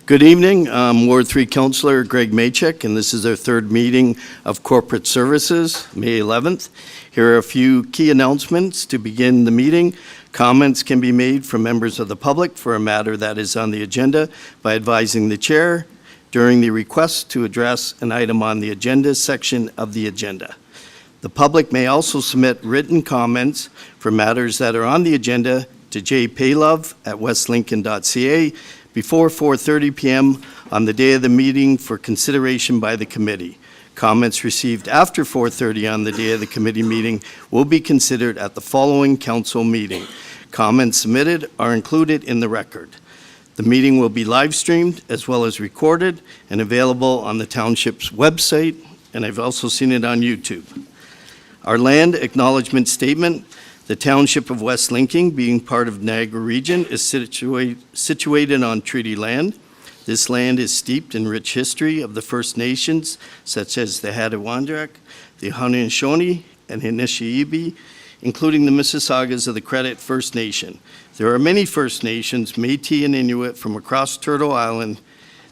Good evening. I'm Ward 3 Councillor Greg Maychek, and this is our third meeting of Corporate Services, May 11th. Here are a few key announcements to begin the meeting. Comments can be made from members of the public for a matter that is on the agenda by advising the chair during the request to address an item on the agenda section of the agenda. The public may also submit written comments for matters that are on the agenda to jpaylove@westlincoln.ca before 4:30 p.m. on the day of the meeting for consideration by the committee. Comments received after 4:30 on the day of the committee meeting will be considered at the following council meeting. Comments submitted are included in the record. The meeting will be live streamed as well as recorded and available on the Township's website, and I've also seen it on YouTube. Our land acknowledgement statement. The Township of West Lincoln, being part of Niagara Region, is situated on treaty land. This land is steeped in rich history of the First Nations, such as the Hattawandrak, the Haudenosaunee, and Anishinaabe, including the Mississaugas of the Credit First Nation. There are many First Nations, Métis and Inuit, from across Turtle Island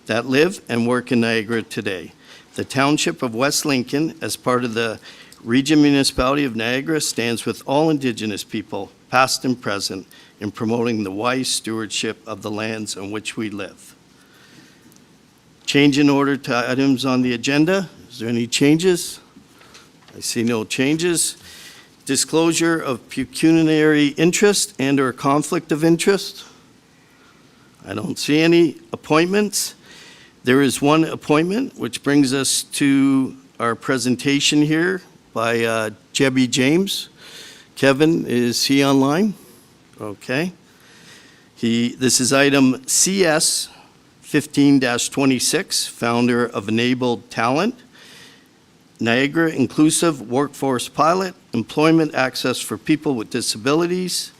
that live and work in Niagara today. The Township of West Lincoln, as part of the Region Municipality of Niagara, stands with all Indigenous people, past and present, in promoting the wise stewardship of the lands on which we live. Change in order to items on the agenda. Is there any changes? I see no changes. Disclosure of pecuniary interest and/or conflict of interest. I don't see any. Appointments. There is one appointment, which brings us to our presentation here by Jebby James. Kevin, is he online? Okay. This is item CS 15-26, founder of Enabled Talent, Niagara Inclusive Workforce Pilot, Employment Access for People with Disabilities.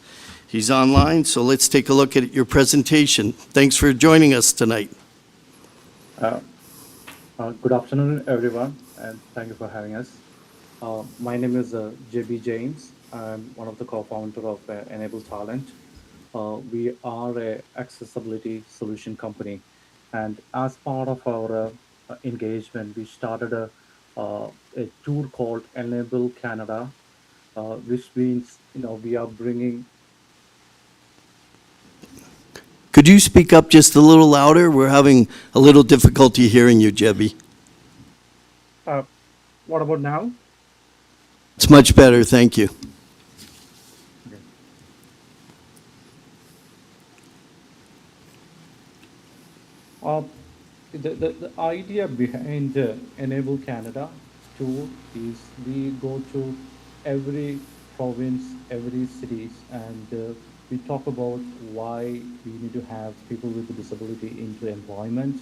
He's online, so let's take a look at your presentation. Thanks for joining us tonight. Good afternoon, everyone, and thank you for having us. My name is J.B. James. I'm one of the co-founder of Enable Talent. We are an accessibility solution company, and as part of our engagement, we started a tour called Enable Canada, which means we are bringing. Could you speak up just a little louder? We're having a little difficulty hearing you, Jebby. What about now? It's much better, thank you. Okay. The idea behind Enable Canada tour is we go to every province, every cities, and we talk about why we need to have people with a disability into employment,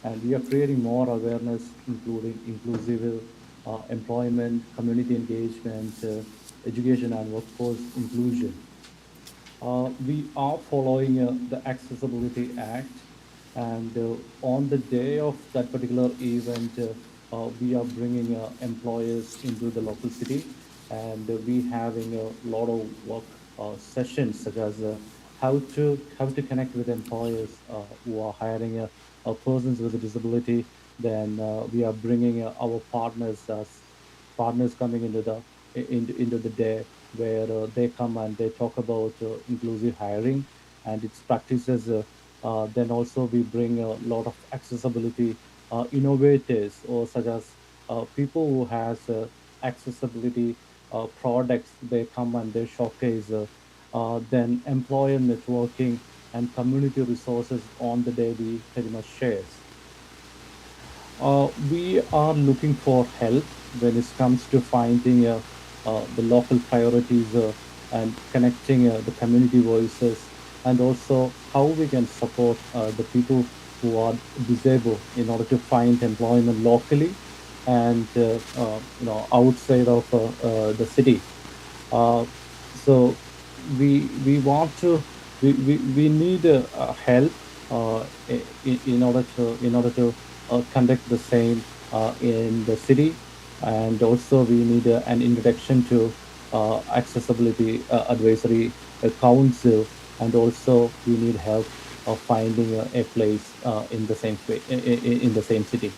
and we are creating more awareness, including inclusive employment, community engagement, education, and workforce inclusion. We are following the Accessibility Act, and on the day of that particular event, we are bringing employers into the local city, and we having a lot of work sessions, such as how to connect with employers who are hiring persons with a disability. Then we are bringing our partners coming into the day, where they come and they talk about inclusive hiring and its practices. Then also we bring a lot of accessibility innovators, or such as people who has accessibility products. They come and they showcase. Then employer networking and community resources on the day we pretty much shares. We are looking for help when it comes to finding the local priorities and connecting the community voices, and also how we can support the people who are disabled in order to find employment locally and outside of the city. So we want to we need help in order to conduct the same in the city, and also we need an introduction to accessibility advisory council, and also we need help of finding a place in the same in the same city.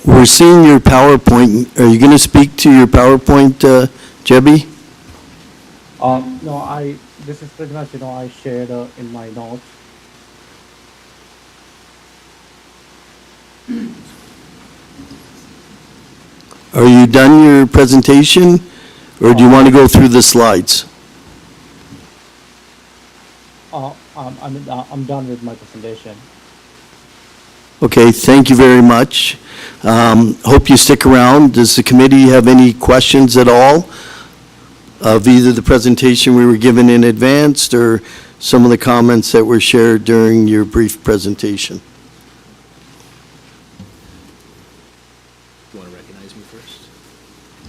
We're seeing your PowerPoint. Are you going to speak to your PowerPoint, Jebby? No, this is pretty much, I shared in my notes. Are you done your presentation, or do you want to go through the slides? I'm done with my presentation. Okay, thank you very much. Hope you stick around. Does the committee have any questions at all of either the presentation we were given in advance or some of the comments that were shared during your brief presentation? You want to recognize me first?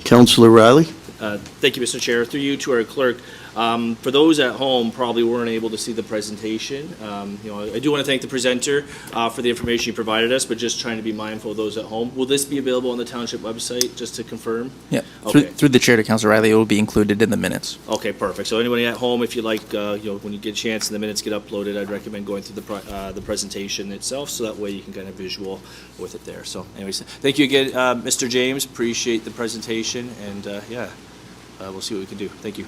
Councillor Riley? Thank you, Mr. Chair. Through you to our clerk. For those at home, probably weren't able to see the presentation. I do want to thank the presenter for the information you provided us, but just trying to be mindful of those at home. Will this be available on the Township website, just to confirm? Yeah, Okay. through the chair to Councilor Riley, it will be included in the minutes. Okay, perfect. So anybody at home, if you like, when you get a chance and the minutes get uploaded, I'd recommend going through the presentation itself, so that way you can kind of visual with it there. So anyways, thank you again, Mr. James. Appreciate the presentation, and we'll see what we can do. Thank you.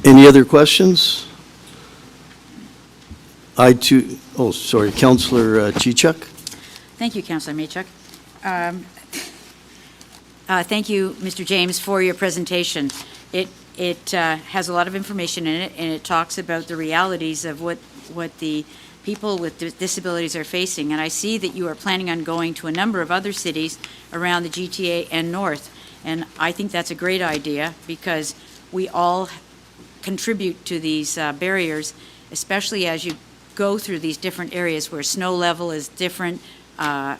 Any other questions? Councillor Chichuk? Thank you, Councilor Machuk. Thank you, Mr. James, for your presentation. It has a lot of information in it, and it talks about the realities of what the people with disabilities are facing. And I see that you are planning on going to a number of other cities around the GTA and north. And I think that's a great idea, because we all contribute to these barriers, especially as you go through these different areas where snow level is different,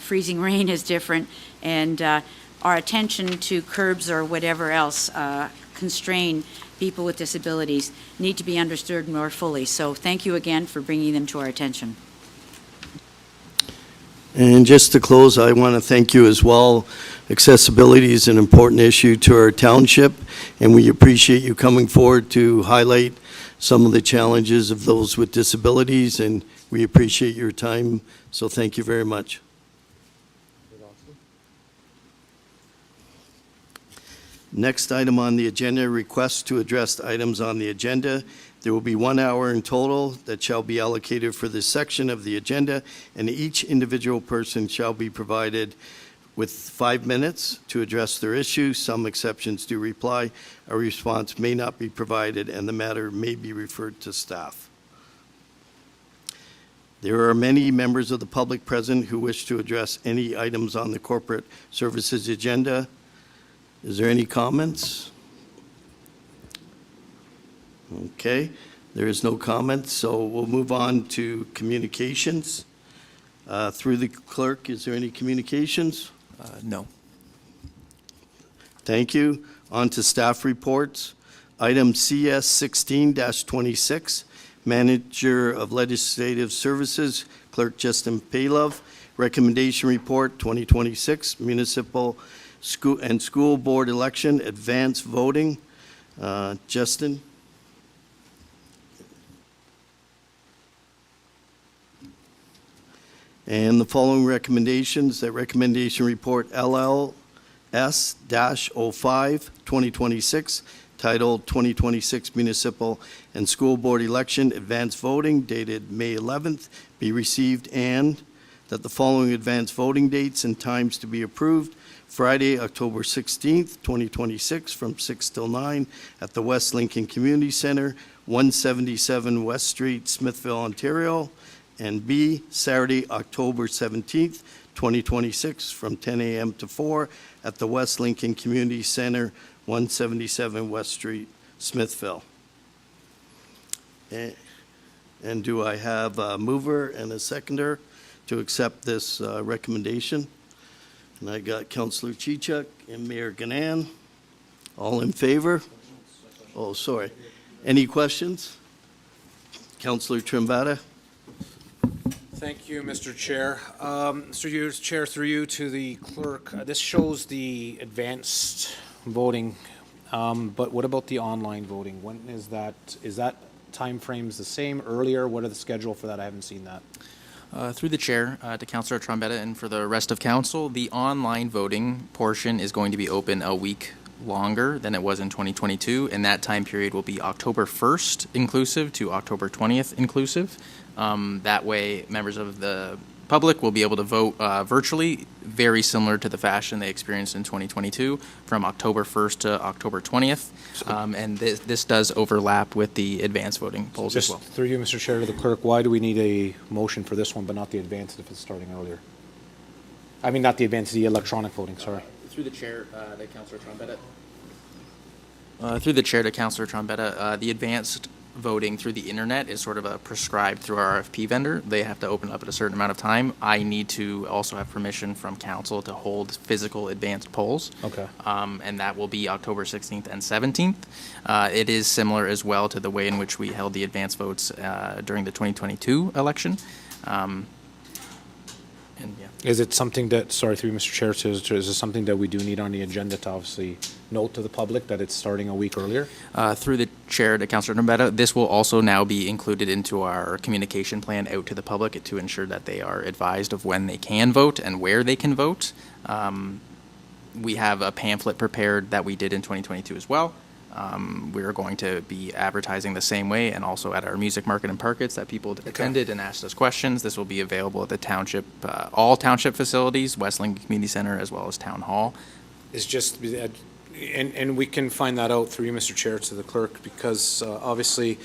freezing rain is different, and our attention to curbs or whatever else constrain people with disabilities need to be understood more fully. So thank you again for bringing them to our attention. And just to close, I want to thank you as well. Accessibility is an important issue to our township, and we appreciate you coming forward to highlight some of the challenges of those with disabilities, and we appreciate your time, so thank you very much. Next item on the agenda, requests to address items on the agenda. There will be 1 hour in total that shall be allocated for this section of the agenda, and each individual person shall be provided with 5 minutes to address their issue. Some exceptions do reply. A response may not be provided, and the matter may be referred to staff. There are many members of the public present who wish to address any items on the corporate services agenda. Is there any comments? Okay, there is no comment, so we'll move on to communications. Through the clerk, is there any communications? No. Thank you. On to staff reports. Item CS 16-26, Manager of Legislative Services, Clerk Justin Paylove. Recommendation Report 2026, Municipal School Board Election, Advance Voting. Justin? And the following recommendations, that recommendation report LLS-05 2026, titled 2026 Municipal and School Board Election Advance Voting, dated May 11th, be received, and that the following advance voting dates and times to be approved: Friday, October 16th, 2026, from 6 till 9 at the West Lincoln Community Center, 177 West Street, Smithville, Ontario. And B, Saturday, October 17th, 2026, from 10 a.m. to 4 at the West Lincoln Community Center, 177 West Street, Smithville. And do I have a mover and a seconder to accept this recommendation? And I got Councillor Chichuk and Mayor Ganan. All in favor? Oh, sorry. Any questions? Councillor Trombetta? Thank you, Mr. Chair. Mr. Chair, through you to the clerk, this shows the advanced voting, but what about the online voting? When is that timeframes the same, earlier? What are the schedule for that? I haven't seen that. Through the chair to Councillor Trombetta and for the rest of council, the online voting portion is going to be open a week longer than it was in 2022, and that time period will be October 1st inclusive to October 20th inclusive. That way, members of the public will be able to vote virtually, very similar to the fashion they experienced in 2022, from October 1st to October 20th. And this does overlap with the advanced voting polls as Just well. through you, Mr. Chair, to the clerk, why do we need a motion for this one, but not the advanced if it's starting earlier? I mean, not the advanced, the electronic voting, sorry. Through the chair to Councillor Trombetta. Through the chair to Councillor Trombetta, the advanced voting through the internet is sort of a prescribed through our RFP vendor. They have to open up at a certain amount of time. I need to also have permission from council to hold physical advanced polls. Okay. And that will be October 16th and 17th. It is similar as well to the way in which we held the advanced votes during the 2022 election. And yeah. Is it something that, sorry, through you, Mr. Chair, is it something that we do need on the agenda to obviously note to the public that it's starting a week earlier? Through the chair to Councillor Trombetta, this will also now be included into our communication plan out to the public to ensure that they are advised of when they can vote and where they can vote. We have a pamphlet prepared that we did in 2022 as well. We're going to be advertising the same way, and also at our music market and parkets that people attended and asked us questions. This will be available at the township, all township facilities, Westland Community Center, as well as Town Hall. It's just, and we can find that out through you, Mr. Chair, to the clerk, because obviously,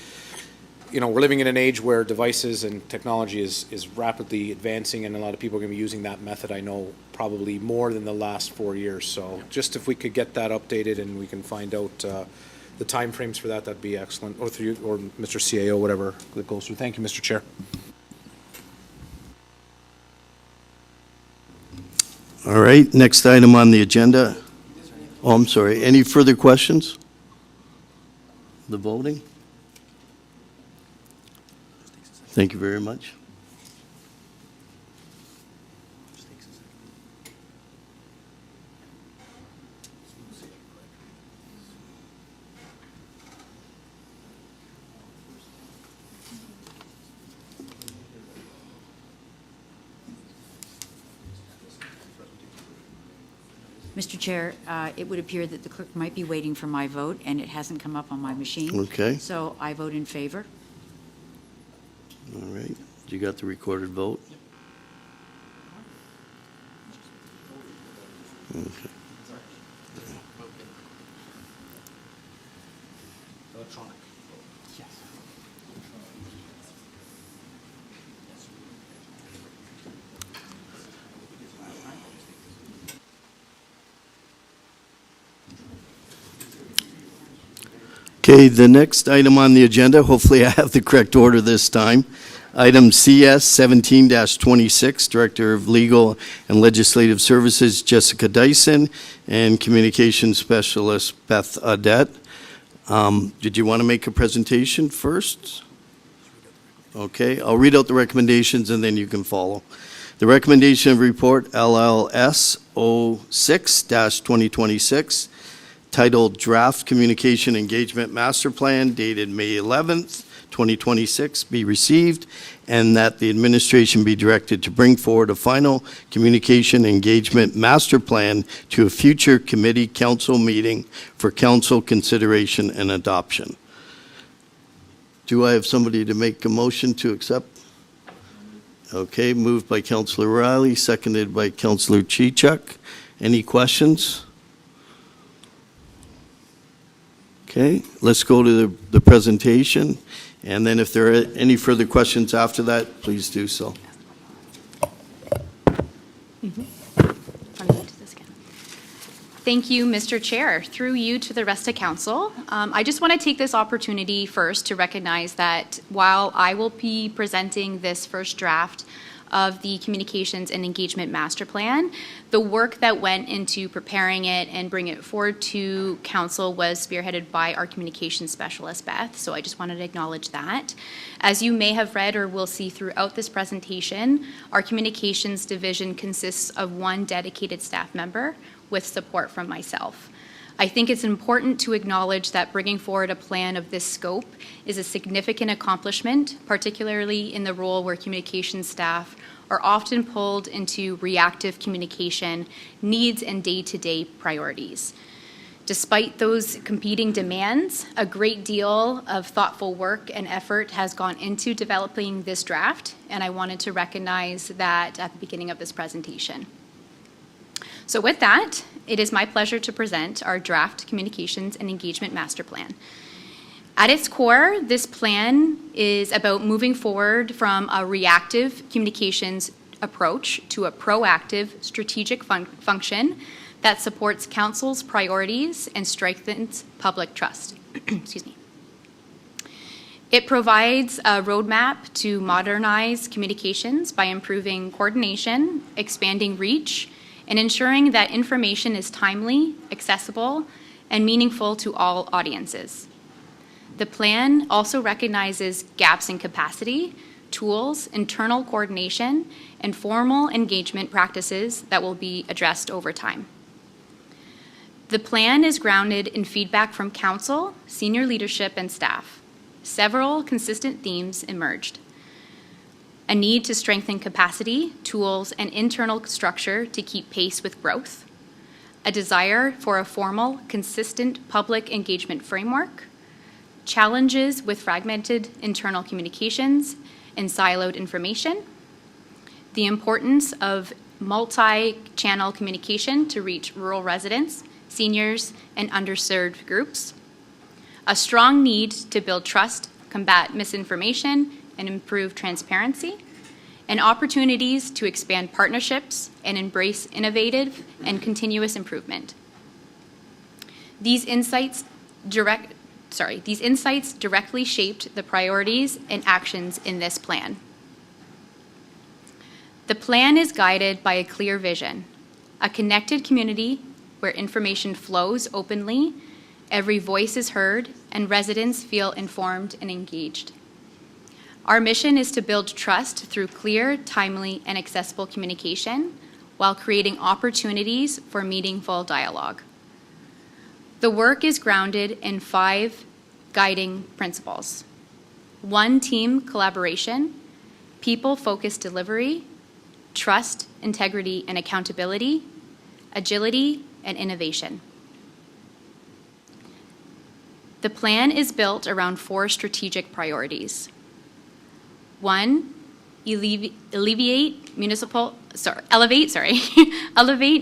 you know, we're living in an age where devices and technology is rapidly advancing, and a lot of people are going to be using that method, I know, probably more than the last 4 years. So just if we could get that updated and we can find out the timeframes for that, that'd be excellent. Or through you, or Mr. CAO, whatever that goes through. Thank you, Mr. Chair. All right, next item on the agenda. Oh, I'm sorry. Any further questions? The voting? Thank you very much. Mr. Chair, it would appear that the clerk might be waiting for my vote, and it hasn't come up on my machine. Okay. So I vote in favor. All right. You got the recorded vote? Okay. Electronic. Okay, the next item on the agenda, hopefully I have the correct order this time. Item CS 17-26, Director of Legal and Legislative Services Jessica Dyson, and Communications Specialist Beth Audette. Did you want to make a presentation first? Okay, I'll read out the recommendations and then you can follow. The recommendation of report LLS 06-2026, titled Draft Communication Engagement Master Plan, dated May 11th, 2026, be received, and that the administration be directed to bring forward a final communication engagement master plan to a future committee council meeting for council consideration and adoption. Do I have somebody to make a motion to accept? Okay, moved by Councillor Riley, seconded by Councillor Chichuk. Any questions? Okay, let's go to the presentation, and then if there are any further questions after that, please do so. Thank you, Mr. Chair. Through you to the rest of council, I just want to take this opportunity first to recognize that while I will be presenting this first draft of the Communications and Engagement Master Plan. The work that went into preparing it and bringing it forward to council was spearheaded by our communications specialist, Beth, so I just wanted to acknowledge that. As you may have read or will see throughout this presentation, our communications division consists of one dedicated staff member with support from myself. I think it's important to acknowledge that bringing forward a plan of this scope is a significant accomplishment, particularly in the role where communications staff are often pulled into reactive communication needs and day-to-day priorities. Despite those competing demands, a great deal of thoughtful work and effort has gone into developing this draft, and I wanted to recognize that at the beginning of this presentation. So with that, it is my pleasure to present our draft Communications and Engagement Master Plan. At its core, this plan is about moving forward from a reactive communications approach to a proactive strategic function that supports council's priorities and strengthens public trust. Excuse me. It provides a roadmap to modernize communications by improving coordination, expanding reach, and ensuring that information is timely, accessible, and meaningful to all audiences. The plan also recognizes gaps in capacity, tools, internal coordination, and formal engagement practices that will be addressed over time. The plan is grounded in feedback from council, senior leadership, and staff. Several consistent themes emerged. A need to strengthen capacity, tools, and internal structure to keep pace with growth. A desire for a formal, consistent public engagement framework. Challenges with fragmented internal communications and siloed information. The importance of multi-channel communication to reach rural residents, seniors, and underserved groups. A strong need to build trust, combat misinformation, and improve transparency, and opportunities to expand partnerships and embrace innovative and continuous improvement. These insights directly shaped the priorities and actions in this plan. The plan is guided by a clear vision, a connected community where information flows openly, every voice is heard, and residents feel informed and engaged. Our mission is to build trust through clear, timely, and accessible communication while creating opportunities for meaningful dialogue. The work is grounded in 5 guiding principles. 1, team collaboration, people-focused delivery, trust, integrity, and accountability, agility, and innovation. The plan is built around 4 strategic priorities. 1, elevate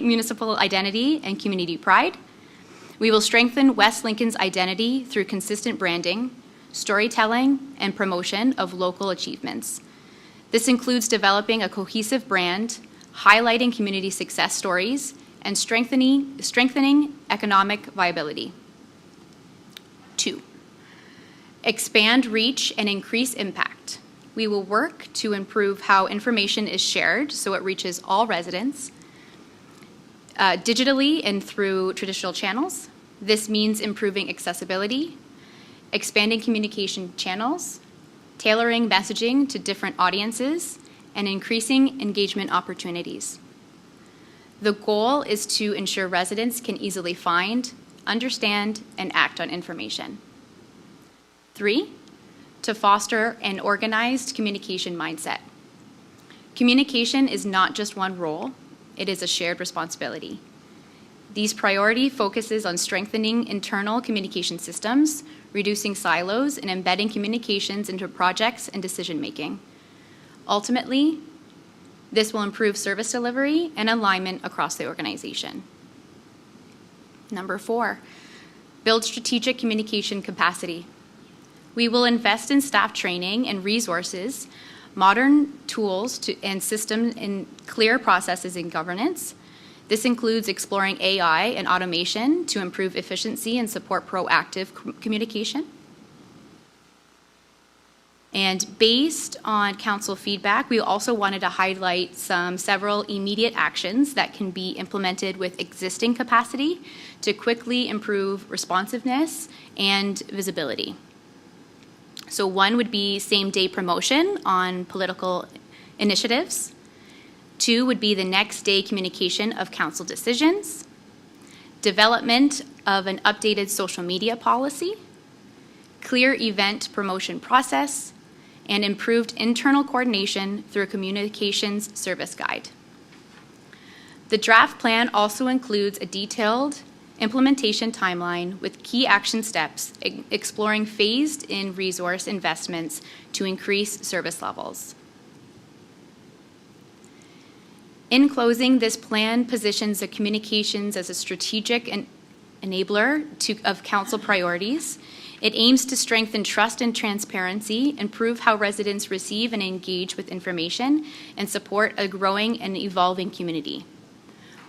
municipal identity and community pride. We will strengthen West Lincoln's identity through consistent branding, storytelling, and promotion of local achievements. This includes developing a cohesive brand, highlighting community success stories, and strengthening economic viability. 2, expand reach and increase impact. We will work to improve how information is shared so it reaches all residents digitally and through traditional channels. This means improving accessibility, expanding communication channels, tailoring messaging to different audiences, and increasing engagement opportunities. The goal is to ensure residents can easily find, understand, and act on information. 3, to foster an organized communication mindset. Communication is not just one role, it is a shared responsibility. These priority focuses on strengthening internal communication systems, reducing silos, and embedding communications into projects and decision-making. Ultimately, this will improve service delivery and alignment across the organization. Number 4, build strategic communication capacity. We will invest in staff training and resources, modern tools and systems in clear processes and governance. This includes exploring AI and automation to improve efficiency and support proactive communication. And based on council feedback, we also wanted to highlight several immediate actions that can be implemented with existing capacity to quickly improve responsiveness and visibility. So one would be same-day promotion on political initiatives. Two would be the next day communication of council decisions, development of an updated social media policy, clear event promotion process, and improved internal coordination through a communications service guide. The draft plan also includes a detailed implementation timeline with key action steps exploring phased-in resource investments to increase service levels. In closing, this plan positions the communications as a strategic enabler of council priorities. It aims to strengthen trust and transparency, improve how residents receive and engage with information, and support a growing and evolving community.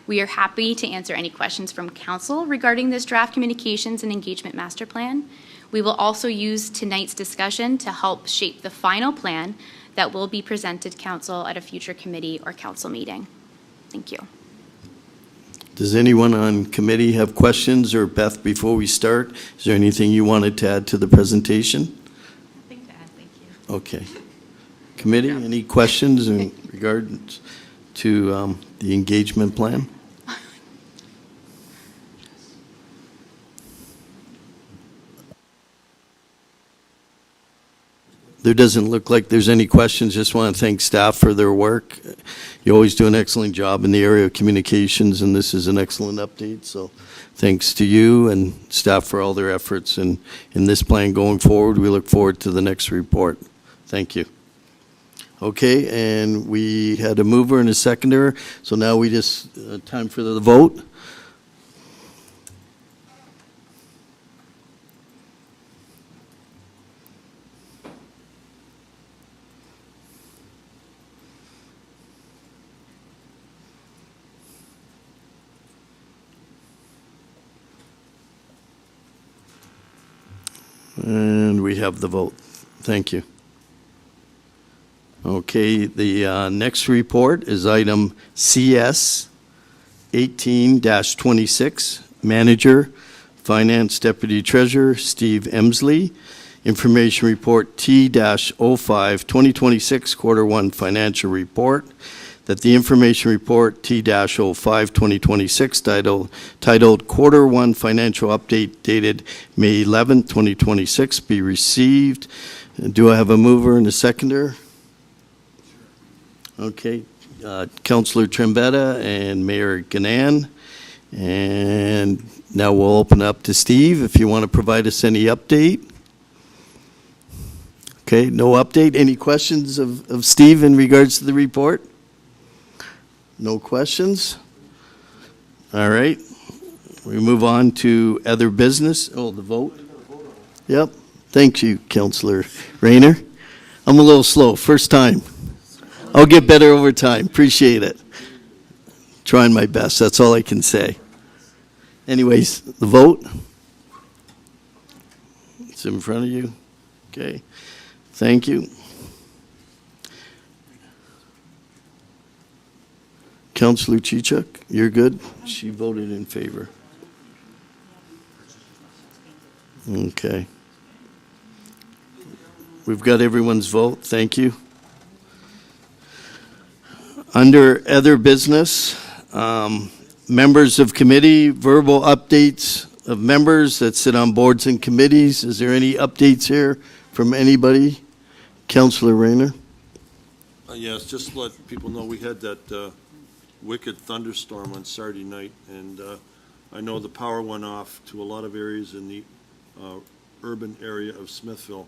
We are happy to answer any questions from council regarding this draft communications and engagement master plan. We will also use tonight's discussion to help shape the final plan that will be presented to council at a future committee or council meeting. Thank you. Does anyone on committee have questions? Or Beth, before we start, is there anything you wanted to add to the presentation? Nothing to add, thank you. Okay. Committee, any questions in regards to the engagement plan? There doesn't look like there's any questions. Just want to thank staff for their work. You always do an excellent job in the area of communications, and this is an excellent update. So thanks to you and staff for all their efforts in this plan going forward. We look forward to the next report. Thank you. Okay, and we had a mover and a seconder, so now we just, time for the vote. And we have the vote. Thank you. Okay, the next report is item CS 18-26, Manager, Finance Deputy Treasurer Steve Emsley. Information Report T-05, 2026, Quarter 1 Financial Report. That the Information Report T-05, 2026, titled Quarter 1 Financial Update dated May 11, 2026, be received. Do I have a mover and a seconder? Okay, Councillor Trombetta and Mayor Ganan. And now we'll open up to Steve if you want to provide us any update. Okay, no update. Any questions of Steve in regards to the report? No questions? All right. We move on to other business. Oh, the vote? Yep. Thank you, Councillor Rayner. I'm a little slow. First time. I'll get better over time. Appreciate it. Trying my best. That's all I can say. Anyways, the vote. It's in front of you. Okay. Thank you. Councillor Chichuk, you're good? She voted in favor. Okay. We've got everyone's vote. Thank you. Under other business, members of committee, verbal updates of members that sit on boards and committees. Is there any updates here from anybody? Councillor Rayner? Yes, just to let people know, we had that wicked thunderstorm on Saturday night, and I know the power went off to a lot of areas in the urban area of Smithville,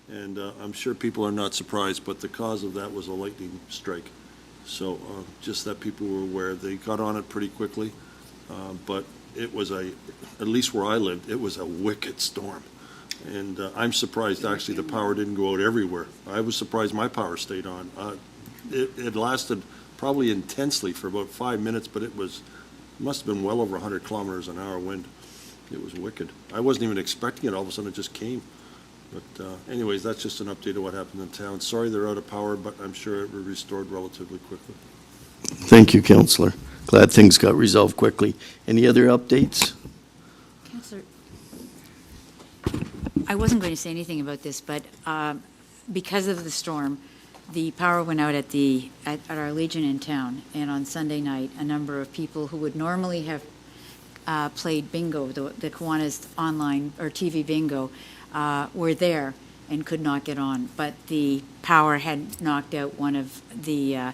and I'm sure people are not surprised, but the cause of that was a lightning strike. So just that people were aware. They got on it pretty quickly, but it was at least where I lived, it was a wicked storm. And I'm surprised actually the power didn't go out everywhere. I was surprised my power stayed on. It lasted probably intensely for about 5 minutes, but it must have been well over 100 kilometers an hour wind. It was wicked. I wasn't even expecting it. All of a sudden it just came. But anyways, that's just an update of what happened in town. Sorry they're out of power, but I'm sure it will be restored relatively quickly. Thank you, Counselor. Glad things got resolved quickly. Any other updates? Counselor, I wasn't going to say anything about this, but because of the storm, the power went out at our Legion in town, and on Sunday night, a number of people who would normally have played bingo, the Kiwanis online or TV bingo, were there and could not get on. But the power had knocked out one of the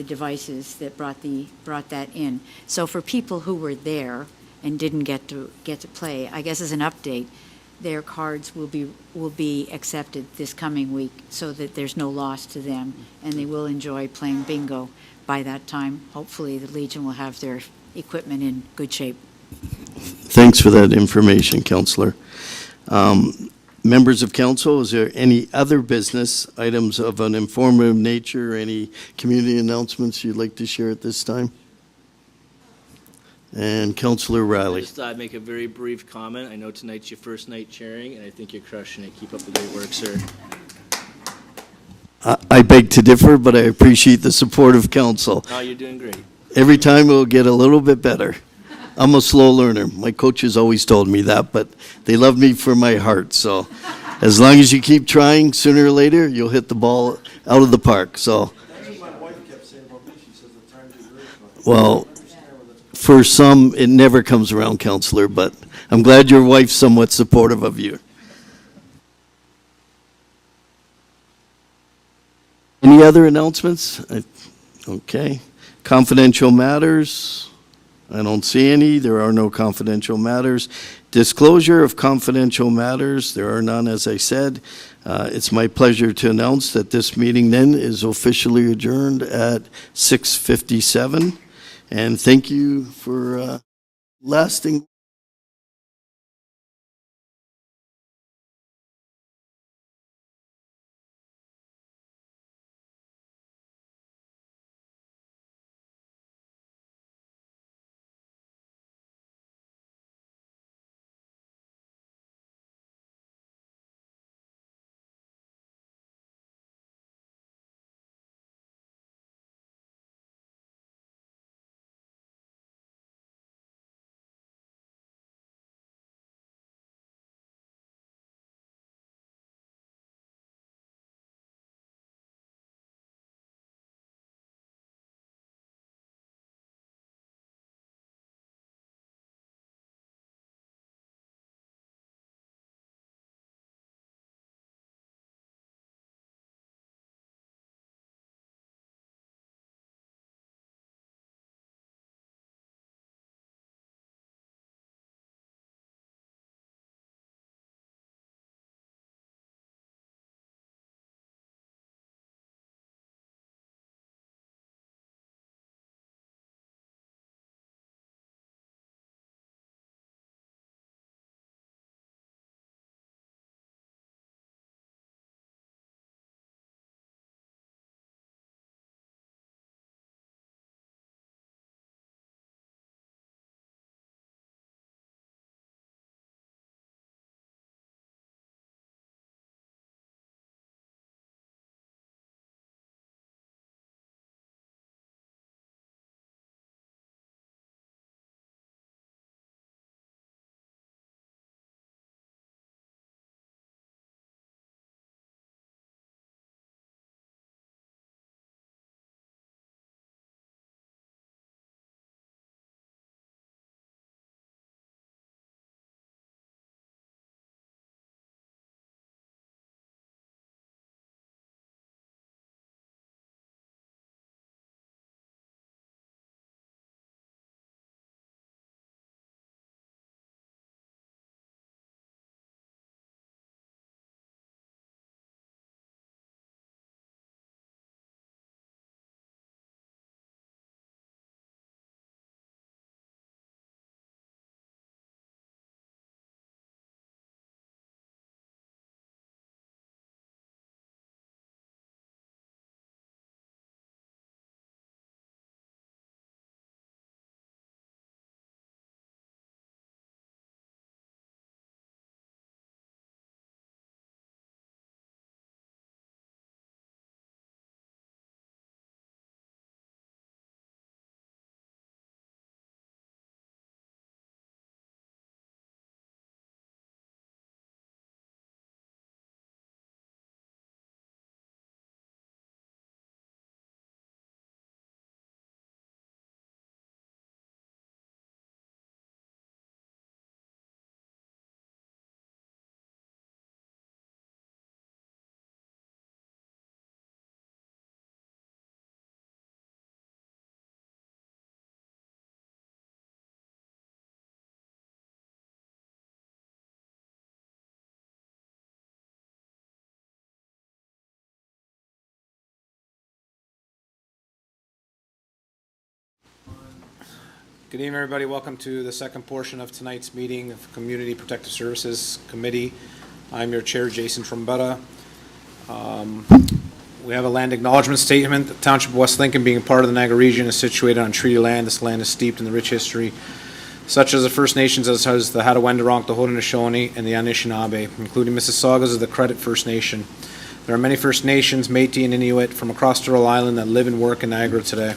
devices that brought that in. So for people who were there and didn't get to play, I guess as an update, their cards will be accepted this coming week, so that there's no loss to them, and they will enjoy playing bingo by that time. Hopefully, the Legion will have their equipment in good shape. Thanks for that information, Counselor. Members of council, is there any other business items of an informative nature, any community announcements you'd like to share at this time? And Counselor Riley. Just make a very brief comment. I know tonight's your first night chairing, and I think you're crushing it. Keep up the great work, sir. I beg to differ, but I appreciate the support of council. Oh, you're doing great. Every time it will get a little bit better. I'm a slow learner. My coaches always told me that, but they love me for my heart. So as long as you keep trying, sooner or later, you'll hit the ball out of the park. So, That's what my wife kept saying about me. She says the times are great. well, for some, it never comes around, Counselor, but I'm glad your wife's somewhat supportive of you. Any other announcements? Okay. Confidential matters? I don't see any. There are no confidential matters. Disclosure of confidential matters? There are none, as I said. It's my pleasure to announce that this meeting then is officially adjourned at 6:57. And thank you for lasting Good evening, everybody. Welcome to the second portion of tonight's meeting of Community Protective Services Committee. I'm your chair, Jason Trombetta. We have a land acknowledgement statement. The Township of West Lincoln, being a part of the Niagara region, is situated on treaty land. This land is steeped in the rich history, such as the First Nations, as the Hattaway-Wendourong, the Haudenosaunee, and the Anishinaabe, including Mississaugas of the Credit First Nation. There are many First Nations, Métis, and Inuit from across Turtle Island that live and work in Niagara today.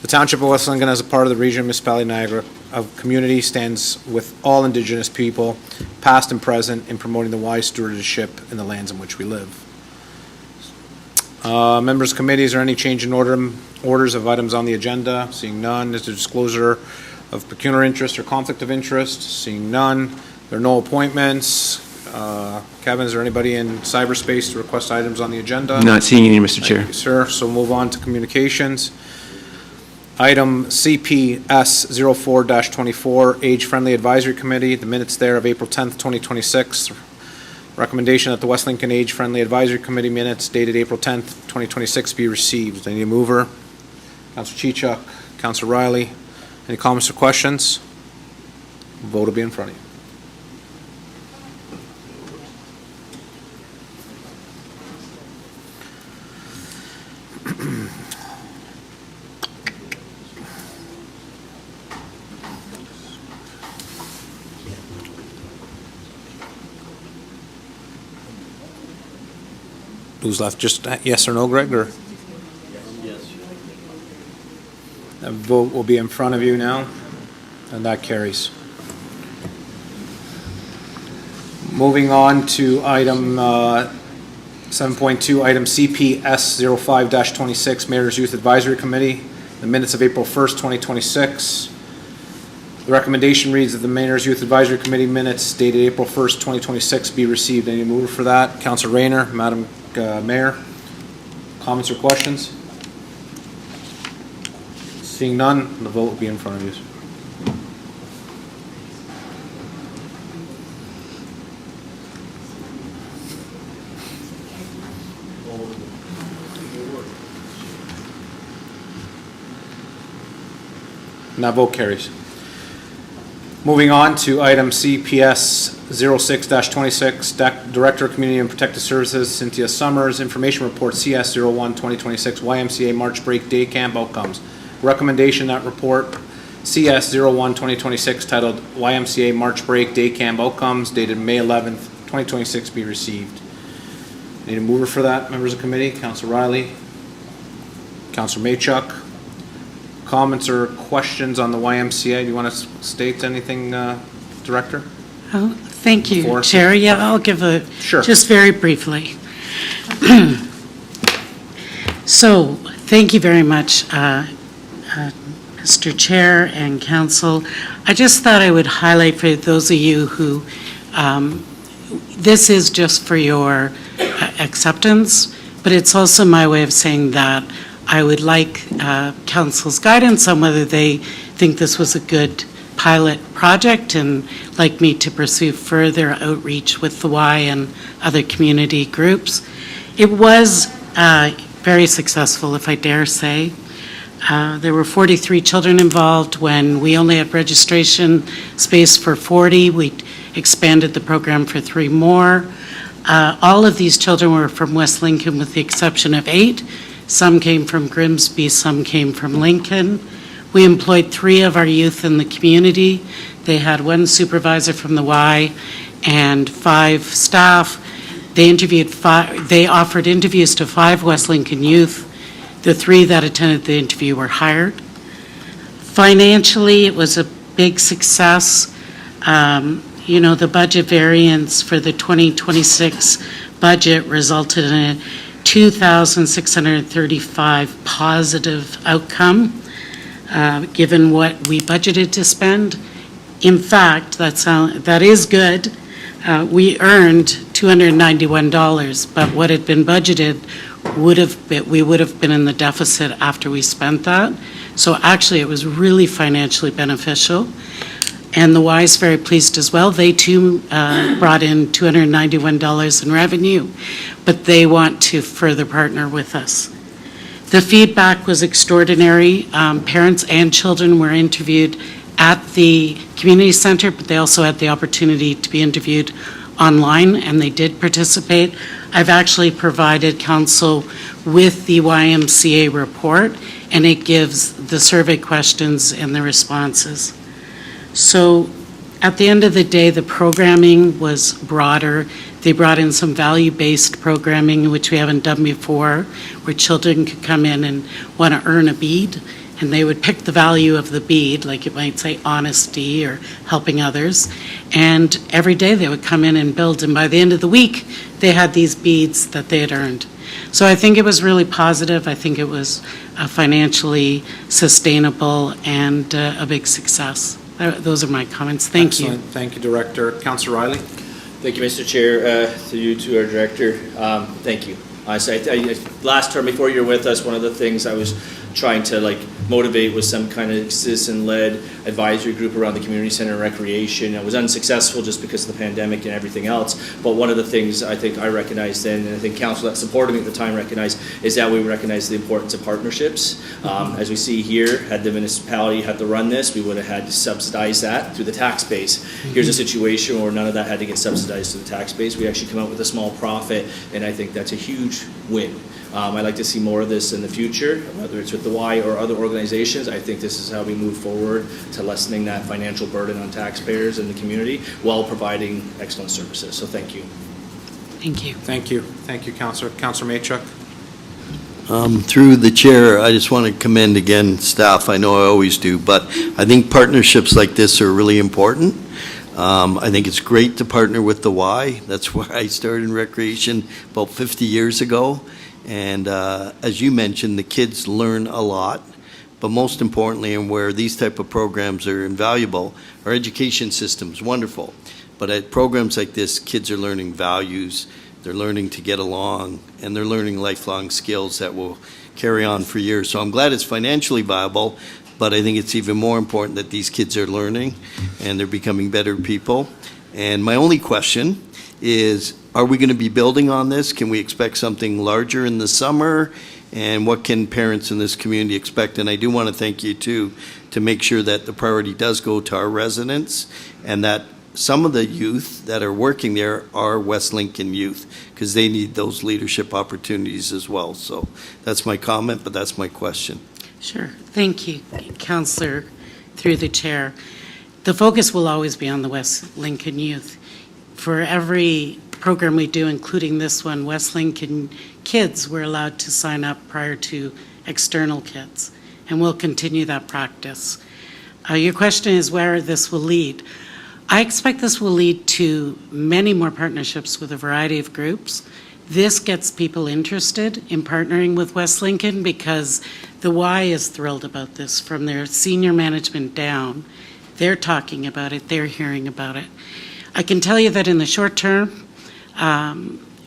The Township of West Lincoln, as a part of the region municipality Niagara of community, stands with all Indigenous people, past and present, in promoting the wise stewardship in the lands in which we live. Members' committees, are any change in orders of items on the agenda? Seeing none. Is there disclosure of pecuniary interest or conflict of interest? Seeing none. There are no appointments. Kevin, is there anybody in cyberspace to request items on the agenda? Not seeing any, Mr. Chair. Thank you, sir. So move on to communications. Item CPS 04-24, Age-Friendly Advisory Committee, the minutes there of April 10th, 2026. Recommendation that the West Lincoln Age-Friendly Advisory Committee minutes dated April 10th, 2026 be received. I need a mover. Councilor Chichuk, Councilor Riley. Any comments or questions? Vote will be in front of you. Who's left? Just yes or no, Greg? Or? Yes. The vote will be in front of you now, and that carries. Moving on to item 7.2, item CPS 05-26, Mayor's Youth Advisory Committee, the minutes of April 1st, 2026. The recommendation reads that the Mayor's Youth Advisory Committee minutes dated April 1st, 2026 be received. Any mover for that? Councilor Rayner, Madam Mayor, comments or questions? Seeing none, the vote will be in front of you. And that vote carries. Moving on to item CPS 06-26, Director of Community and Protective Services, Cynthia Summers, Information Report CS 01-2026, YMCA March Break Day Camp Outcomes. Recommendation that report CS 01-2026 titled YMCA March Break Day Camp Outcomes dated May 11th, 2026 be received. Need a mover for that, members of committee? Councilor Riley, Councilor Maychuk. Comments or questions on the YMCA? Do you want to state anything, Director? Oh, thank you, Before- Chair. Yeah, I'll give Sure. just very briefly. So, thank you very much, Mr. Chair and Council. I just thought I would highlight for those of you who, this is just for your acceptance, but it's also my way of saying that I would like Council's guidance on whether they think this was a good pilot project and like me to pursue further outreach with the Y and other community groups. It was very successful, if I dare say. There were 43 children involved. When we only had registration space for 40, we expanded the program for 3 more. All of these children were from West Lincoln with the exception of 8. Some came from Grimsby, some came from Lincoln. We employed 3 of our youth in the community. They had 1 supervisor from the Y and 5 staff. They offered interviews to 5 West Lincoln youth. The 3 that attended the interview were hired. Financially, it was a big success. The budget variance for the 2026 budget resulted in a 2,635 positive outcome, given what we budgeted to spend. In fact, that is good. We earned $291, but what had been budgeted we would have been in the deficit after we spent that. So actually, it was really financially beneficial. And the Y is very pleased as well. They too brought in $291 in revenue, but they want to further partner with us. The feedback was extraordinary. Parents and children were interviewed at the community center, but they also had the opportunity to be interviewed online, and they did participate. I've actually provided council with the YMCA report, and it gives the survey questions and the responses. So at the end of the day, the programming was broader. They brought in some value-based programming, which we haven't done before, where children could come in and want to earn a bead, and they would pick the value of the bead, like it might say honesty or helping others. And every day they would come in and build, and by the end of the week, they had these beads that they had earned. So I think it was really positive. I think it was financially sustainable and a big success. Those are my comments. Thank you. Excellent. Thank you, Director. Councillor Riley? Thank you, Mr. Chair. To you, to our Director, thank you. Last term, before you were with us, one of the things I was trying to motivate was some kind of citizen-led advisory group around the community center and recreation. I was unsuccessful just because of the pandemic and everything else. But one of the things I think I recognized then, and I think council that supported me at the time recognized, is that we recognize the importance of partnerships. As we see here, had the municipality had to run this, we would have had to subsidize that through the tax base. Here's a situation where none of that had to get subsidized through the tax base. We actually come out with a small profit, and I think that's a huge win. I'd like to see more of this in the future, whether it's with the Y or other organizations. I think this is how we move forward to lessening that financial burden on taxpayers and the community while providing excellent services. So thank you. Thank you. Thank you. Thank you, Councillor. Councillor Maychuk? Through the chair, I just want to commend again staff. I know I always do, but I think partnerships like this are really important. I think it's great to partner with the Y. That's where I started in recreation about 50 years ago. And as you mentioned, the kids learn a lot, but most importantly, and where these type of programs are invaluable, our education system's wonderful. But at programs like this, kids are learning values, they're learning to get along, and they're learning lifelong skills that will carry on for years. So I'm glad it's financially viable, but I think it's even more important that these kids are learning and they're becoming better people. And my only question is, are we going to be building on this? Can we expect something larger in the summer? And what can parents in this community expect? And I do want to thank you too, to make sure that the priority does go to our residents, and that some of the youth that are working there are West Lincoln youth, because they need those leadership opportunities as well. So that's my comment, but that's my question. Sure. Thank you, Councillor, through the chair. The focus will always be on the West Lincoln youth. For every program we do, including this one, West Lincoln kids were allowed to sign up prior to external kids, and we'll continue that practice. Your question is where this will lead. I expect this will lead to many more partnerships with a variety of groups. This gets people interested in partnering with West Lincoln because the Y is thrilled about this. From their senior management down, they're talking about it, they're hearing about it. I can tell you that in the short term,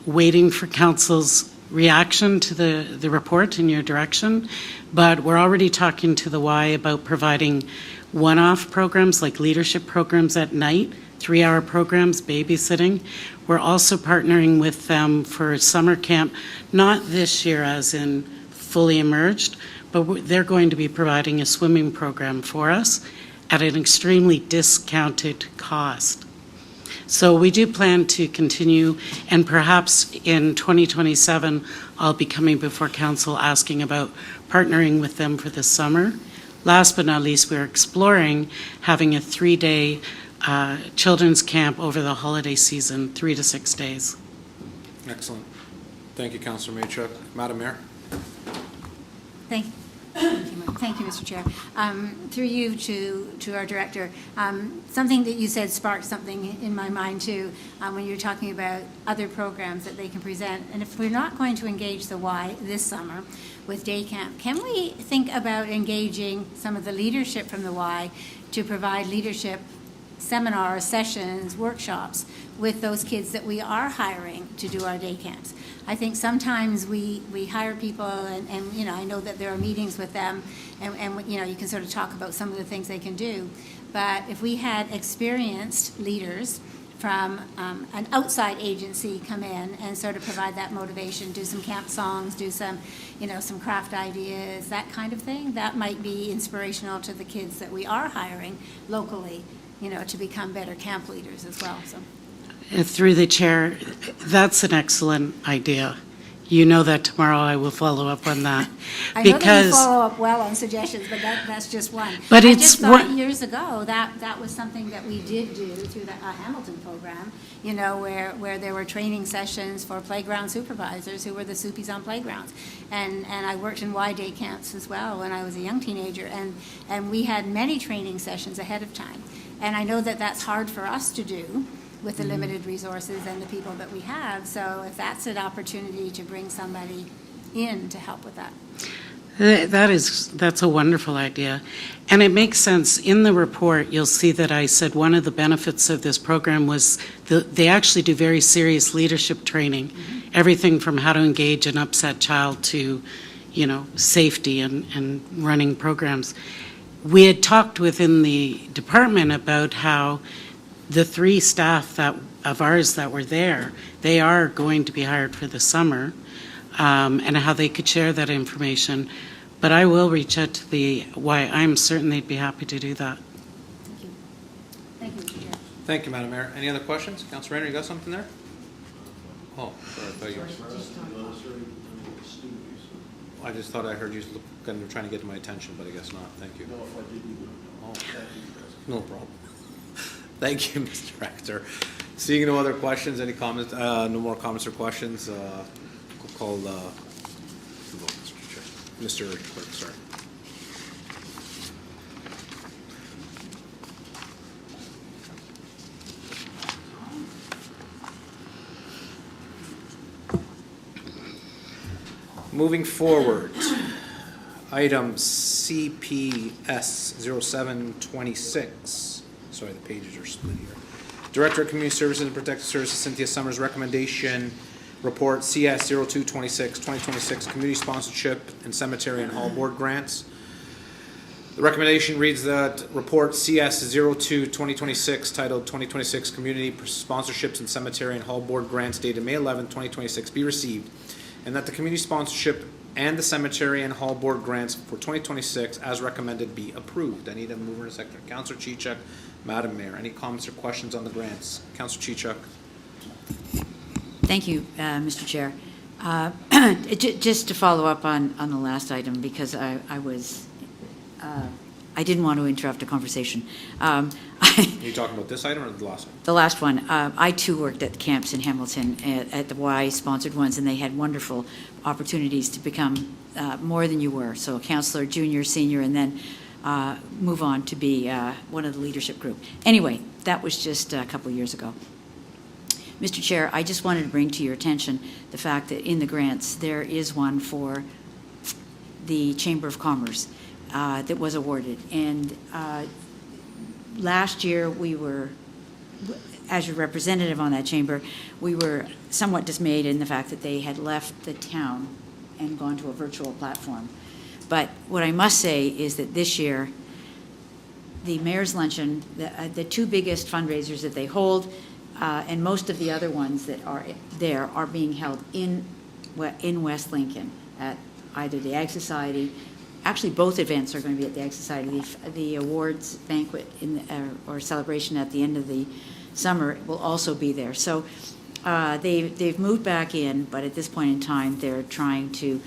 waiting for council's reaction to the report in your direction, but we're already talking to the Y about providing one-off programs like leadership programs at night, 3-hour programs, babysitting. We're also partnering with them for summer camp, not this year as in fully emerged, but they're going to be providing a swimming program for us at an extremely discounted cost. So we do plan to continue, and perhaps in 2027, I'll be coming before council asking about partnering with them for the summer. Last but not least, we're exploring having a 3-day children's camp over the holiday season, 3 to 6 days. Excellent. Thank you, Councillor Maychuk. Madam Mayor? Thank you, Mr. Chair. Through you to our director, something that you said sparked something in my mind too when you were talking about other programs that they can present. And if we're not going to engage the Y this summer with day camp, can we think about engaging some of the leadership from the Y to provide leadership seminars, sessions, workshops with those kids that we are hiring to do our day camps? I think sometimes we hire people and you know, I know that there are meetings with them and you know, you can sort of talk about some of the things they can do. But if we had experienced leaders from an outside agency come in and sort of provide that motivation, do some camp songs, do some, some craft ideas, that kind of thing. That might be inspirational to the kids that we are hiring locally, to become better camp leaders as well, so. Through the chair, that's an excellent idea. You know that tomorrow I will follow up on that. I know that you follow up well on suggestions, but that's just one. But I it's just thought years ago that was something that we did do through the Hamilton program, where there were training sessions for playground supervisors who were the soupies on playgrounds. And I worked in Y-day camps as well when I was a young teenager, and we had many training sessions ahead of time. And I know that that's hard for us to do with the limited resources and the people that we have. So if that's an opportunity to bring somebody in to help with that. That's a wonderful idea. And it makes sense. In the report, you'll see that I said one of the benefits of this program was they actually do very serious leadership training, everything from how to engage an upset child to, safety and running programs. We had talked within the department about how the 3 staff of ours that were there, they are going to be hired for the summer, and how they could share that information. But I will reach out to I'm certain they'd be happy to do that. Thank you. Thank you, Mr. Chair. Thank you, Madam Mayor. Any other questions? Councilor Rainer, you got something there? Oh, sorry, I thought you I just thought I heard you kind of trying to get to my attention, but I guess not. Thank you. Oh, no problem. Thank you, Mr. Rector. Seeing no other questions, any comments, no more comments or questions, we'll call the vote, Mr. Clerk, sorry. Moving forward, item CPS 0726. Sorry, the pages are split here. Director of Community Services and Protective Services Cynthia Summers' recommendation report CS 0226 2026 Community Sponsorship and Cemetery and Hall Board Grants. The recommendation reads that report CS 02 2026 titled 2026 Community Sponsorships and Cemetery and Hall Board Grants dated May 11, 2026 be received, and that the community sponsorship and the cemetery and hall board grants for 2026 as recommended be approved. I need a mover and a seconder. Councilor Chichuk, Madam Mayor, any comments or questions on the grants? Councilor Chichuk. Thank you, Mr. Chair. Just to follow up on the last item, because I didn't want to interrupt a conversation. Are you talking about this item or the last one? The last one. I too worked at the camps in Hamilton at the Y-sponsored ones, and they had wonderful opportunities to become more than you were. So a counselor, junior, senior, and then move on to be one of the leadership group. Anyway, that was just a couple years ago. Mr. Chair, I just wanted to bring to your attention the fact that in the grants, there is one for the Chamber of Commerce that was awarded. And last year, we were, as your representative on that chamber, we were somewhat dismayed in the fact that they had left the town and gone to a virtual platform. But what I must say is that this year, the Mayor's Luncheon, the 2 biggest fundraisers that they hold, and most of the other ones that are there are being held in West Lincoln at either the Ag Society. Actually, both events are going to be at the Ag Society. The awards banquet or celebration at the end of the summer will also be there. So they've moved back in, but at this point in time, they're trying to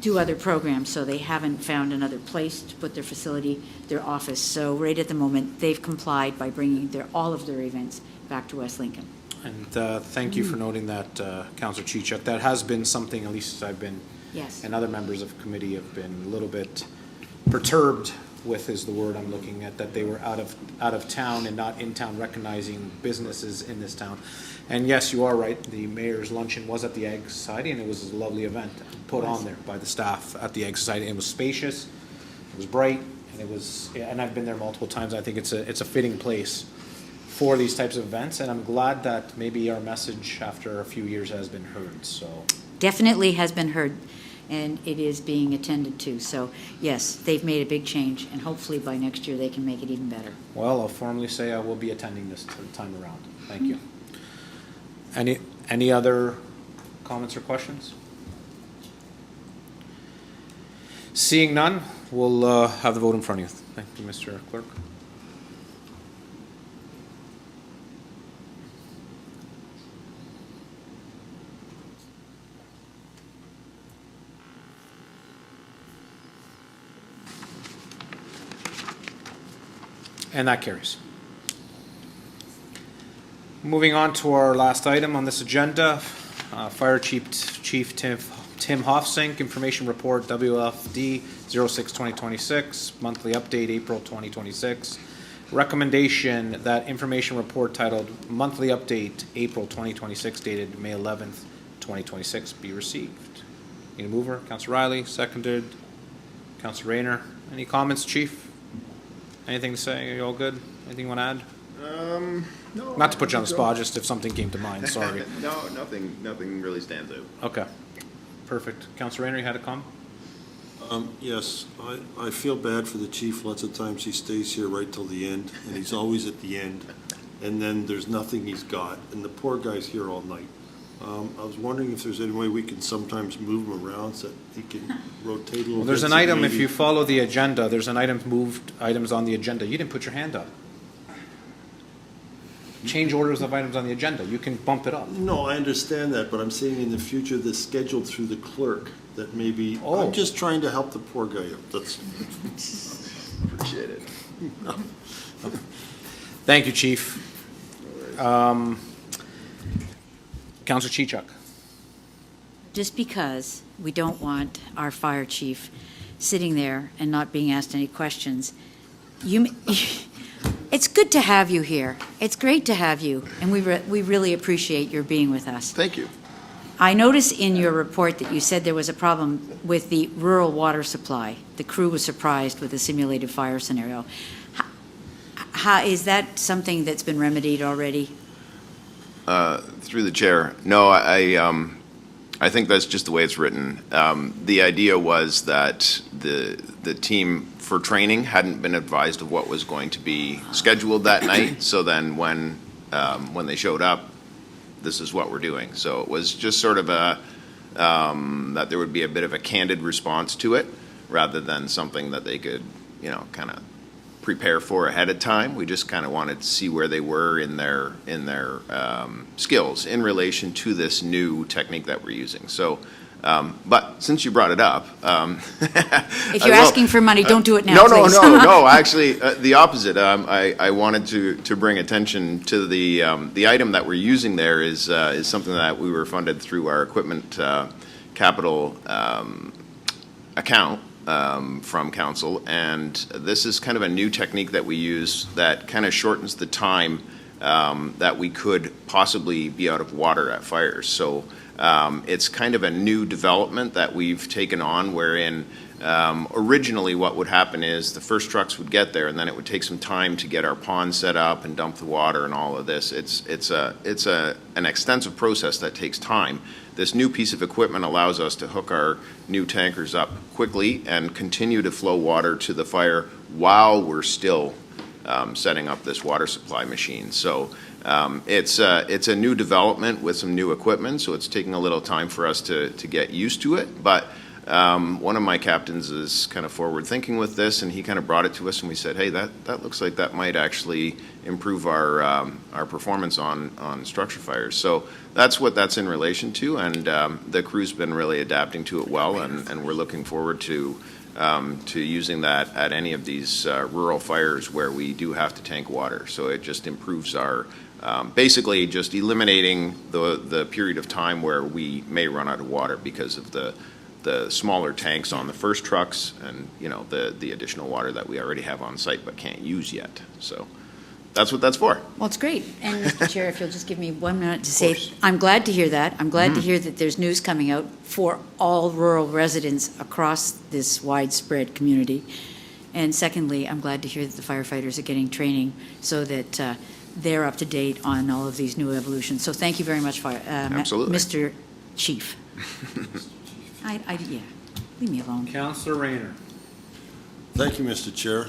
do other programs, so they haven't found another place to put their facility, their office. So right at the moment, they've complied by bringing all of their events back to West Lincoln. And thank you for noting that, Councilor Chichuk. That has been something, at least I've been, Yes. and other members of committee have been a little bit perturbed with, is the word I'm looking at, that they were out of town and not in town, recognizing businesses in this town. And yes, you are right. The Mayor's Luncheon was at the Ag Society, and it was a lovely event put on there by the staff at the Ag Society. It was spacious, it was bright, and it was. And I've been there multiple times. I think it's a fitting place for these types of events, and I'm glad that maybe our message after a few years has been heard. So Definitely has been heard. and it is being attended to. So, yes, they've made a big change, and hopefully by next year they can make it even better. Well, I'll formally say I will be attending this time around. Thank you. Any other comments or questions? Seeing none, we'll have the vote in front of you. Thank you, Mr. Clerk. And that carries. Moving on to our last item on this agenda, Fire Chief Tim Hofsink, Information Report WFD 06-2026, Monthly Update April 2026. Recommendation that information report titled Monthly Update April 2026 dated May 11th, 2026 be received. Need a mover? Councillor Riley, seconded. Councillor Rayner. Any comments, Chief? Anything to say? Are you all good? Anything you want to add? No. Not to put you on the spot, just if something came to mind, sorry. No, nothing really stands out. Okay, perfect. Councillor Rayner, you had a comment? Yes, I feel bad for the chief. Lots of times he stays here right till the end, and he's always at the end, and then there's nothing he's got, and the poor guy's here all night. I was wondering if there's any way we can sometimes move him around so that he can rotate a little bit. Well, there's an so item, if maybe- you follow the agenda, there's an item items on the agenda. You didn't put your hand up. Change orders of items on the agenda. You can bump it up. No, I understand that, but I'm saying in the future, this scheduled through the clerk, that maybe, Oh. I'm just trying to help the poor guy out. That's, Appreciate it. Thank you, Chief. Councillor Chichuk. Just because we don't want our fire chief sitting there and not being asked any questions, it's good to have you here. It's great to have you, and we really appreciate your being with us. Thank you. I notice in your report that you said there was a problem with the rural water supply. The crew was surprised with the simulated fire scenario. How is that something that's been remedied already? Through the chair. No, I think that's just the way it's written. The idea was that the team for training hadn't been advised of what was going to be scheduled that night. So then when they showed up, this is what we're doing. So it was just sort of that there would be a bit of a candid response to it, rather than something that they could, kind of prepare for ahead of time. We just kind of wanted to see where they were in their skills in relation to this new technique that we're using. So, but since you brought it up, If you're asking for money, don't do it now, please. No. Actually, the opposite. I wanted to bring attention to the item that we're using there is something that we were funded through our equipment capital account. From council, and this is kind of a new technique that we use that kind of shortens the time that we could possibly be out of water at fires. So it's kind of a new development that we've taken on, wherein originally what would happen is the first trucks would get there, and then it would take some time to get our pond set up and dump the water and all of this. It's an extensive process that takes time. This new piece of equipment allows us to hook our new tankers up quickly and continue to flow water to the fire while we're still setting up this water supply machine. So it's a new development with some new equipment, so it's taking a little time for us to get used to it. But one of my captains is kind of forward thinking with this, and he kind of brought it to us, and we said, hey, that looks like that might actually improve our performance on structure fires. So that's what that's in relation to, and the crew's been really adapting to it well, and we're looking forward to using that at any of these rural fires where we do have to tank water. So it just improves our, basically just eliminating the period of time where we may run out of water because of the smaller tanks on the first trucks and, the additional water that we already have on site but can't use yet. So that's what that's for. Well, it's great. And Mr. Chair, if you'll just give me 1 minute to say, I'm glad to hear that. I'm glad to hear that there's news coming out for all rural residents across this widespread community. And secondly, I'm glad to hear that the firefighters are getting training so that they're up to date on all of these new evolutions. So thank you very much, Absolutely. Mr. Chief. Yeah. Leave me alone. Councillor Rayner. Thank you, Mr. Chair.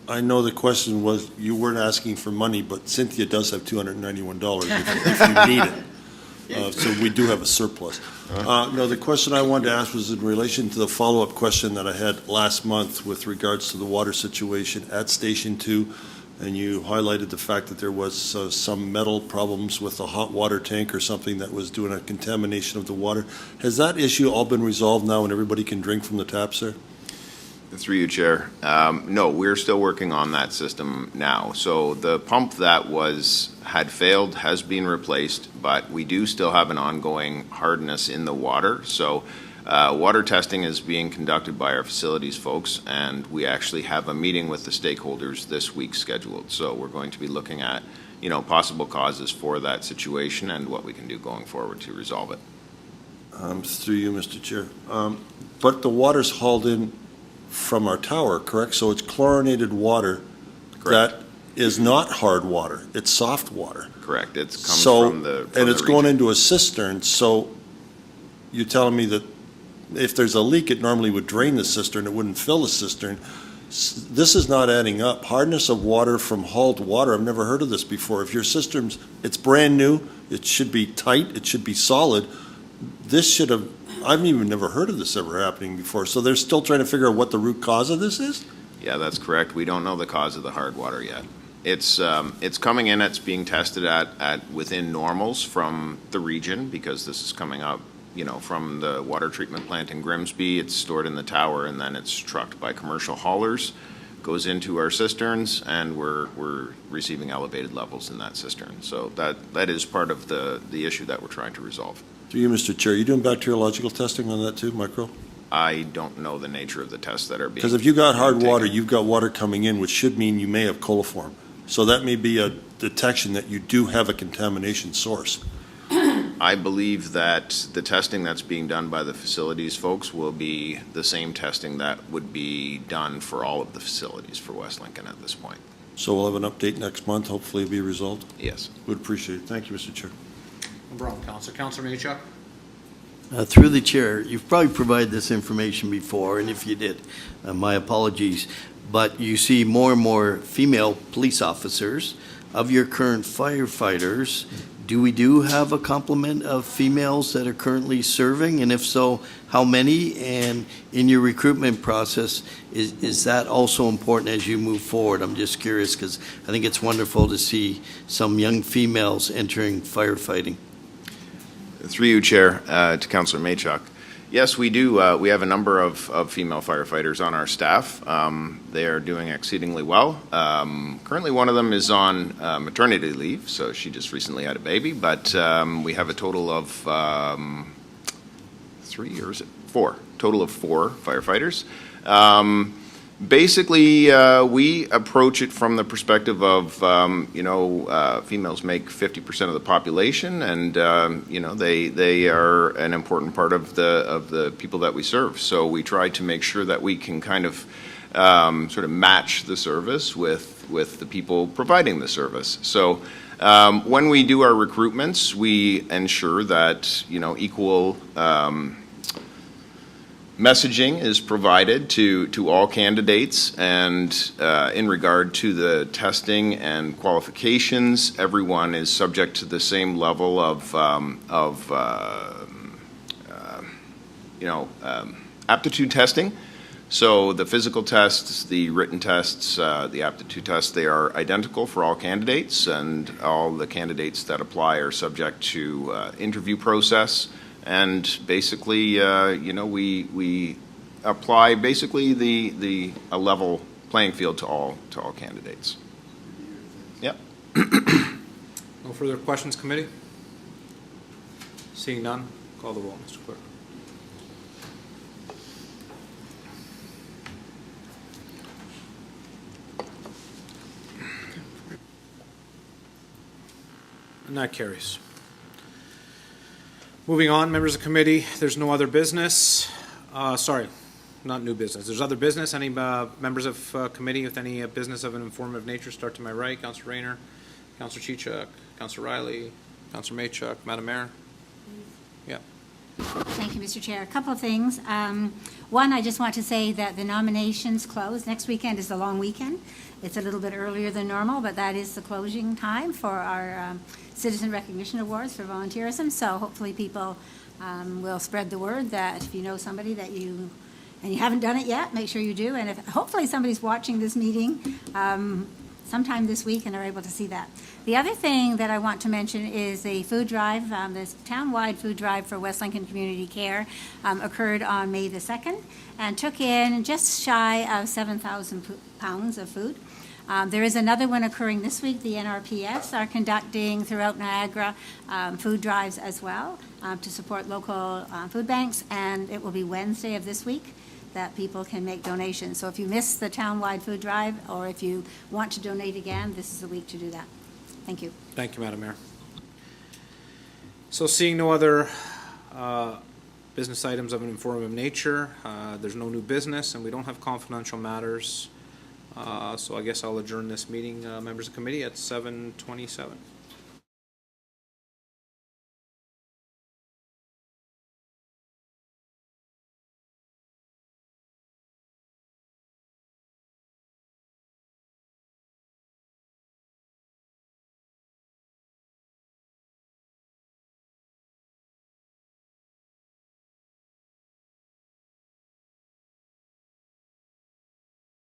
I know the question was, you weren't asking for money, but Cynthia does have $291 if you need it. So we do have a surplus. No, the question I wanted to ask was in relation to the follow-up question that I had last month with regards to the water situation at Station 2, and you highlighted the fact that there was some metal problems with the hot water tank or something that was doing a contamination of the water. Has that issue all been resolved now and everybody can drink from the tap, sir? Through you, Chair. No, we're still working on that system now. So the pump that had failed has been replaced, but we do still have an ongoing hardness in the water. So water testing is being conducted by our facilities folks, and we actually have a meeting with the stakeholders this week scheduled. So we're going to be looking at, possible causes for that situation and what we can do going forward to resolve it. Through you, Mr. Chair. But the water's hauled in from our tower, correct? So it's chlorinated water. Correct. That is not hard water. It's soft water. Correct. It comes from the and it's the going region. into a cistern. So you're telling me that if there's a leak, it normally would drain the cistern. It wouldn't fill the cistern. This is not adding up. Hardness of water from hauled water. I've never heard of this before. If your cistern's, it's brand new, it should be tight, it should be solid. This should have, I've even never heard of this ever happening before. So they're still trying to figure out what the root cause of this is? Yeah, that's correct. We don't know the cause of the hard water yet. It's coming in, it's being tested at within normals from the region, because this is coming up, from the water treatment plant in Grimsby. It's stored in the tower, and then it's trucked by commercial haulers, goes into our cisterns, and we're receiving elevated levels in that cistern. So that is part of the issue that we're trying to resolve. To you, Mr. Chair, are you doing bacteriological testing on that too, micro? I don't know the nature of the tests that are being Because if you got hard taken. water, you've got water coming in, which should mean you may have coliform. So that may be a detection that you do have a contamination source. I believe that the testing that's being done by the facilities folks will be the same testing that would be done for all of the facilities for West Lincoln at this point. So we'll have an update next month, hopefully it'll be resolved. Yes. Would appreciate it. Thank you, Mr. Chair. No problem, Councillor. Councillor Maychuk. Through the chair, you've probably provided this information before, and if you did, my apologies. But you see more and more female police officers. Of your current firefighters, do we have a complement of females that are currently serving? And if so, how many? And in your recruitment process, is that also important as you move forward? I'm just curious because I think it's wonderful to see some young females entering firefighting. Through you, Chair, to Councillor Maychuk. Yes, we do. We have a number of female firefighters on our staff. They are doing exceedingly well. Currently, one of them is on maternity leave, so she just recently had a baby. But we have a total of 3, or is it 4? Total of 4 firefighters. Basically, we approach it from the perspective of, females make 50% of the population, and they are an important part of the people that we serve. So we try to make sure that we can kind of sort of match the service with the people providing the service. So when we do our recruitments, we ensure that equal messaging is provided to all candidates, and in regard to the testing and qualifications, everyone is subject to the same level of aptitude testing. So the physical tests, the written tests, the aptitude tests, they are identical for all candidates, and all the candidates that apply are subject to interview process. And basically, we apply basically a level playing field to all candidates. Yep. No further questions, committee? Seeing none, call the roll, Mr. Clerk. And that carries. Moving on, members of committee, there's no other business. Sorry, not new business. There's other business. Any members of committee with any business of an informative nature? Start to my right. Councillor Rayner, Councillor Chichuk, Councillor Riley, Councillor Maychuk, Madam Mayor. Yeah. Thank you, Mr. Chair. A couple of things. One, I just want to say that the nominations close. Next weekend is the long weekend. It's a little bit earlier than normal, but that is the closing time for our Citizen Recognition Awards for volunteerism. So hopefully people will spread the word that if you know somebody that you haven't done it yet, make sure you do. And if hopefully somebody's watching this meeting sometime this week and are able to see that. The other thing that I want to mention is the food drive. This town-wide food drive for West Lincoln Community Care occurred on May the 2nd and took in just shy of 7,000 pounds of food. There is another one occurring this week. The NRPS are conducting throughout Niagara food drives as well to support local food banks, and it will be Wednesday of this week that people can make donations. So if you missed the town-wide food drive, or if you want to donate again, this is the week to do that. Thank you. Thank you, Madam Mayor. So seeing no other business items of an informative nature, there's no new business, and we don't have confidential matters. So I guess I'll adjourn this meeting, members of the committee, at 7:27.